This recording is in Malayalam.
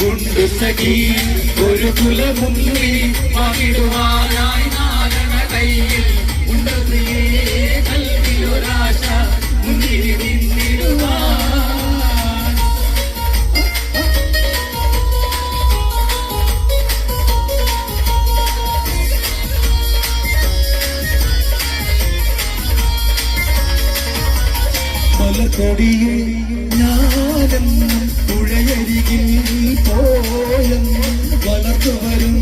ഉണ്ട് സഖി ഒരു കുലമുന്നി പകിടുവാനായി നാരണ കയ്യിൽ ഉണ്ട് പ്രിയേ കൽവിലൊരാശ മുന്നിൽ നിന്നിടുവാൻ മലക്കൊടിയെ ഞാനും പുഴയരികിൽ പോയും വളർന്നു വരും